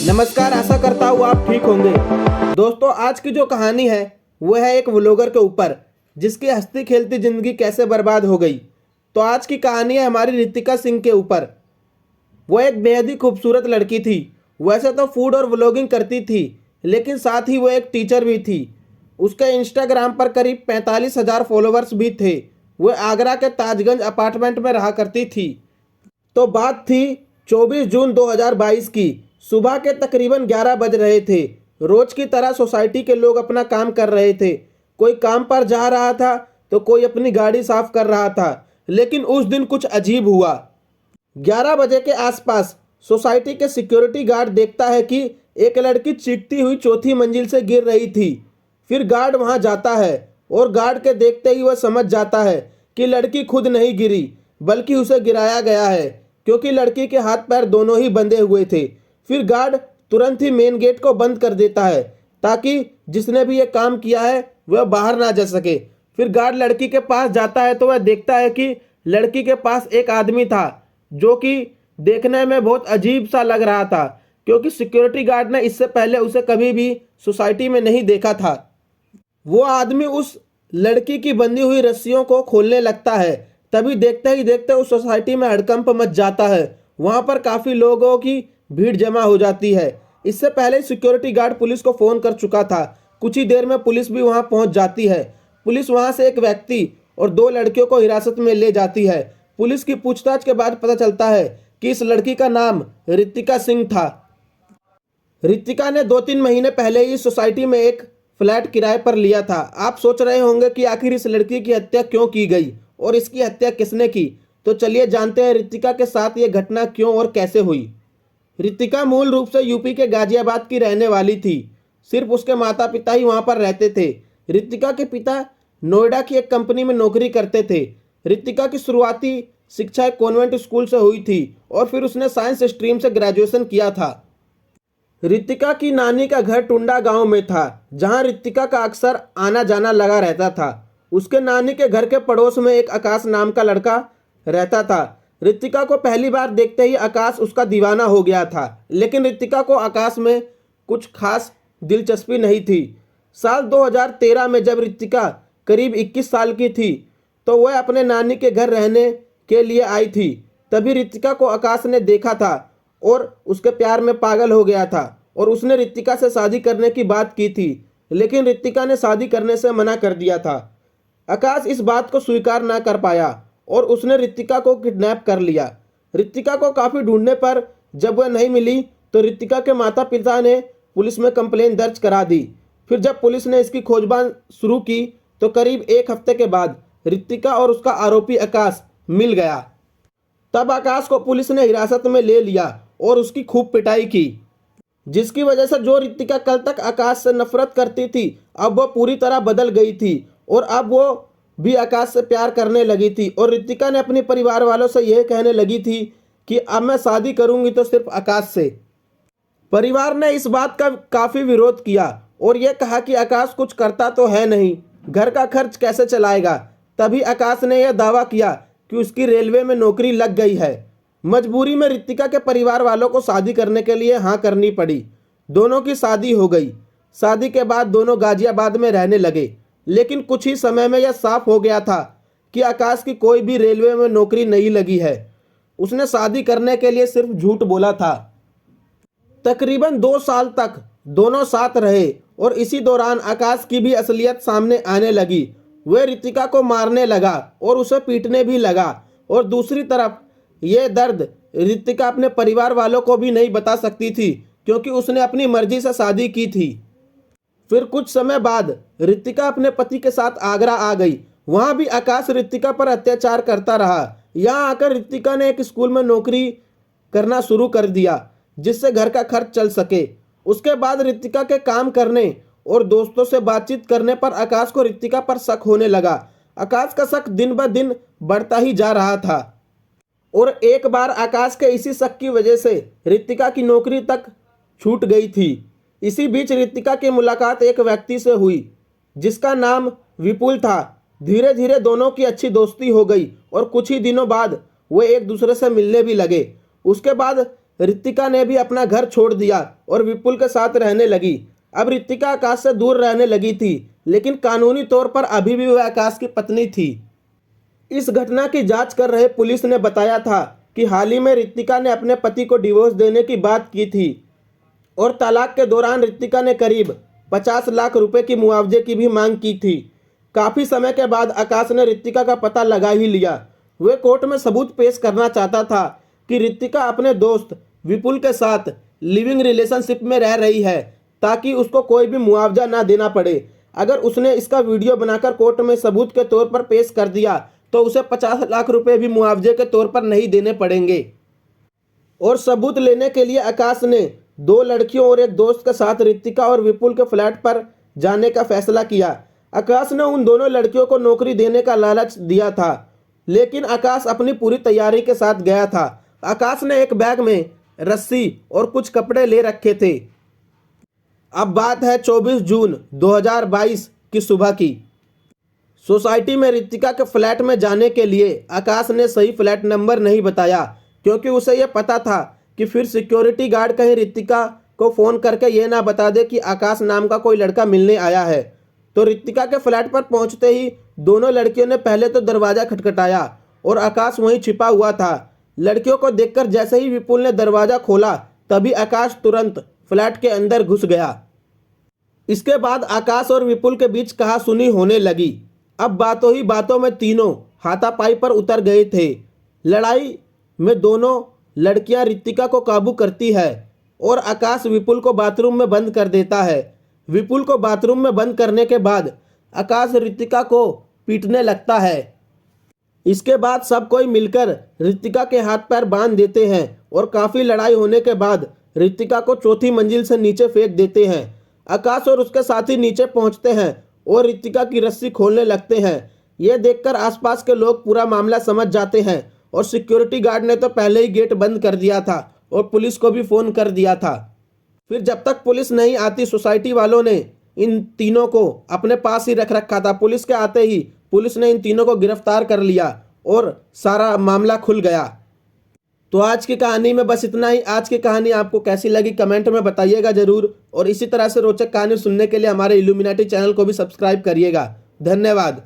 नमस्कार, आशा करता हूँ आप ठीक होंगे। दोस्तों, आज की जो कहानी है वो है एक व्लॉगर के ऊपर जिसकी हंसती खेलती जिंदगी कैसे बर्बाद हो गई। तो आज की कहानी है हमारी रितिका सिंह के ऊपर। वो एक बेहद ही खूबसूरत लड़की थी। वैसे तो फूड और व्लॉगिंग करती थी, लेकिन साथ ही वो एक टीचर भी थी। उसके इंस्टाग्राम पर करीब 45,000 फॉलोवर्स भी थे। वो आगरा के ताजगंज अपार्टमेंट में रहा करती थी। तो बात थी 24 जून 2022 की। सुबह के तकरीबन 11 बज रहे थे। रोज की तरह सोसाइटी के लोग अपना काम कर रहे थे। कोई काम पर जा रहा था तो कोई अपनी गाड़ी साफ कर रहा था। लेकिन उस दिन कुछ अजीब हुआ। 11 बजे के आसपास सोसाइटी के सिक्योरिटी गार्ड देखता है कि एक लड़की चीखती हुई चौथी मंजिल से गिर रही थी। फिर गार्ड वहां जाता है और गार्ड के देखते ही वह समझ जाता है कि लड़की खुद नहीं गिरी, बल्कि उसे गिराया गया है, क्योंकि लड़की के हाथ पैर दोनों ही बंधे हुए थे। फिर गार्ड तुरंत ही मेन गेट को बंद कर देता है ताकि जिसने भी ये काम किया है वह बाहर ना जा सके। फिर गार्ड लड़की के पास जाता है तो वह देखता है कि लड़की के पास एक आदमी था जो कि देखने में बहुत अजीब सा लग रहा था, क्योंकि सिक्योरिटी गार्ड ने इससे पहले उसे कभी भी सोसाइटी में नहीं देखा था। वो आदमी उस लड़की की बंधी हुई रस्सियों को खोलने लगता है। तभी देखते ही देखते उस सोसाइटी में हड़कंप मच जाता है। वहां पर काफी लोगों की भीड़ जमा हो जाती है। इससे पहले सिक्योरिटी गार्ड पुलिस को फोन कर चुका था। कुछ ही देर में पुलिस भी वहां पहुंच जाती है। पुलिस वहां से एक व्यक्ति और दो लड़कियों को हिरासत में ले जाती है। पुलिस की पूछताछ के बाद पता चलता है कि इस लड़की का नाम रितिका सिंह था। रितिका ने 2-3 महीने पहले ही सोसाइटी में एक फ्लैट किराए पर लिया था। आप सोच रहे होंगे कि आखिर इस लड़की की हत्या क्यों की गई और इसकी हत्या किसने की। तो चलिए जानते हैं रितिका के साथ ये घटना क्यों और कैसे हुई। रितिका मूल रूप से यूपी के गाजियाबाद की रहने वाली थी। सिर्फ उसके माता पिता ही वहां पर रहते थे। रितिका के पिता नोएडा की एक कंपनी में नौकरी करते थे। रितिका की शुरुआती शिक्षा एक कॉन्वेंट स्कूल से हुई थी और फिर उसने साइंस स्ट्रीम से ग्रेजुएशन किया था। रितिका की नानी का घर टुंडा गांव में था, जहां रितिका का अक्सर आना जाना लगा रहता था। उसके नानी के घर के पड़ोस में एक आकाश नाम का लड़का रहता था। रितिका को पहली बार देखते ही आकाश उसका दीवाना हो गया था, लेकिन रितिका को आकाश में कुछ खास दिलचस्पी नहीं थी। साल 2013 में जब रितिका करीब 21 साल की थी तो वह अपने नानी के घर रहने के लिए आई थी। तभी रितिका को आकाश ने देखा था और उसके प्यार में पागल हो गया था और उसने रितिका से शादी करने की बात की थी, लेकिन रितिका ने शादी करने से मना कर दिया था। आकाश इस बात को स्वीकार ना कर पाया और उसने रितिका को किडनैप कर लिया। रितिका को काफ़ी ढूंढने पर जब वह नहीं मिली तो रितिका के माता पिता ने पुलिस में कंप्लेन दर्ज करा दी। फिर जब पुलिस ने इसकी खोजबीन शुरू की तो करीब 1 हफ्ते के बाद रितिका और उसका आरोपी आकाश मिल गया। तब आकाश को पुलिस ने हिरासत में ले लिया और उसकी खूब पिटाई की, जिसकी वजह से जो रितिका कल तक आकाश से नफरत करती थी अब वो पूरी तरह बदल गई थी और अब वो भी आकाश से प्यार करने लगी थी। और रितिका ने अपने परिवार वालों से यह कहने लगी थी कि अब मैं शादी करूंगी तो सिर्फ आकाश से। परिवार ने इस बात का काफ़ी विरोध किया और यह कहा कि आकाश कुछ करता तो है नहीं, घर का खर्च कैसे चलाएगा। तभी आकाश ने यह दावा किया कि उसकी रेलवे में नौकरी लग गई है। मजबूरी में रितिका के परिवार वालों को शादी करने के लिए हाँ करनी पड़ी। दोनों की शादी हो गई। शादी के बाद दोनों गाजियाबाद में रहने लगे, लेकिन कुछ ही समय में यह साफ हो गया था कि आकाश की कोई भी रेलवे में नौकरी नहीं लगी है। उसने शादी करने के लिए सिर्फ झूठ बोला था। तकरीबन 2 साल तक दोनों साथ रहे और इसी दौरान आकाश की भी असलियत सामने आने लगी। वह रितिका को मारने लगा और उसे पीटने भी लगा। और दूसरी तरफ यह दर्द रितिका अपने परिवार वालों को भी नहीं बता सकती थी, क्योंकि उसने अपनी मर्जी से शादी की थी। फिर कुछ समय बाद रितिका अपने पति के साथ आगरा आ गई। वहां भी आकाश रितिका पर अत्याचार करता रहा। यहाँ आकर रितिका ने एक स्कूल में नौकरी करना शुरू कर दिया, जिससे घर का खर्च चल सके। उसके बाद रितिका के काम करने और दोस्तों से बातचीत करने पर आकाश को रितिका पर शक होने लगा। आकाश का शक दिन ब दिन बढ़ता ही जा रहा था और एक बार आकाश के इसी शक की वजह से रितिका की नौकरी तक छूट गई थी। इसी बीच रितिका की मुलाकात एक व्यक्ति से हुई जिसका नाम विपुल था। धीरे धीरे दोनों की अच्छी दोस्ती हो गई और कुछ ही दिनों बाद वे एक दूसरे से मिलने भी लगे। उसके बाद रितिका ने भी अपना घर छोड़ दिया और विपुल के साथ रहने लगी। अब रितिका आकाश से दूर रहने लगी थी, लेकिन कानूनी तौर पर अभी भी वह आकाश की पत्नी थी। इस घटना की जांच कर रहे पुलिस ने बताया था कि हाल ही में रितिका ने अपने पति को डिवोर्स देने की बात की थी और तलाक के दौरान रितिका ने करीब 50 लाख रुपए की मुआवजे की भी मांग की थी। काफ़ी समय के बाद आकाश ने रितिका का पता लगा ही लिया। वे कोर्ट में सबूत पेश करना चाहता था कि रितिका अपने दोस्त विपुल के साथ लिविंग रिलेशनशिप में रह रही है, ताकि उसको कोई भी मुआवजा ना देना पड़े। अगर उसने इसका वीडियो बनाकर कोर्ट में सबूत के तौर पर पेश कर दिया तो उसे 50 लाख रुपए भी मुआवजे के तौर पर नहीं देने पड़ेंगे। और सबूत लेने के लिए आकाश ने 2 लड़कियों और एक दोस्त के साथ रितिका और विपुल के फ्लैट पर जाने का फैसला किया। आकाश ने उन दोनों लड़कियों को नौकरी देने का लालच दिया था, लेकिन आकाश अपनी पूरी तैयारी के साथ गया था। आकाश ने एक बैग में रस्सी और कुछ कपड़े ले रखे थे। अब बात है 24 जून 2022 की सुबह की। सोसाइटी में रितिका के फ्लैट में जाने के लिए आकाश ने सही फ्लैट नंबर नहीं बताया, क्योंकि उसे यह पता था कि फिर सिक्योरिटी गार्ड कहीं रितिका को फ़ोन करके ये ना बता दे कि आकाश नाम का कोई लड़का मिलने आया है। तो रितिका के फ्लैट पर पहुंचते ही दोनों लड़कियों ने पहले तो दरवाज़ा खटखटाया और आकाश वहीं छिपा हुआ था। लड़कियों को देखकर जैसे ही विपुल ने दरवाज़ा खोला, तभी आकाश तुरंत फ्लैट के अंदर घुस गया। इसके बाद आकाश और विपुल के बीच कहासुनी होने लगी। अब बातों ही बातों में तीनों हाथापाई पर उतर गए थे। लड़ाई में दोनों लड़कियां रितिका को काबू करती है और आकाश विपुल को बाथरूम में बंद कर देता है। विपुल को बाथरूम में बंद करने के बाद आकाश रितिका को पीटने लगता है। इसके बाद सब कोई मिलकर रितिका के हाथ पैर बांध देते हैं और काफ़ी लड़ाई होने के बाद रितिका को चौथी मंजिल से नीचे फेंक देते हैं। आकाश और उसके साथी नीचे पहुंचते हैं और रितिका की रस्सी खोलने लगते हैं। यह देखकर आसपास के लोग पूरा मामला समझ जाते हैं और सिक्योरिटी गार्ड ने तो पहले ही गेट बंद कर दिया था और पुलिस को भी फ़ोन कर दिया था। फिर जब तक पुलिस नहीं आती, सोसाइटी वालों ने इन तीनों को अपने पास ही रख रखा था। पुलिस के आते ही पुलिस ने इन तीनों को गिरफ्तार कर लिया और सारा मामला खुल गया। तो आज की कहानी में बस इतना ही। आज की कहानी आपको कैसी लगी कमेंट में बताइएगा ज़रूर, और इसी तरह से रोचक कहानी सुनने के लिए हमारे इल्यूमिनाटी चैनल को भी सब्सक्राइब करिएगा। धन्यवाद।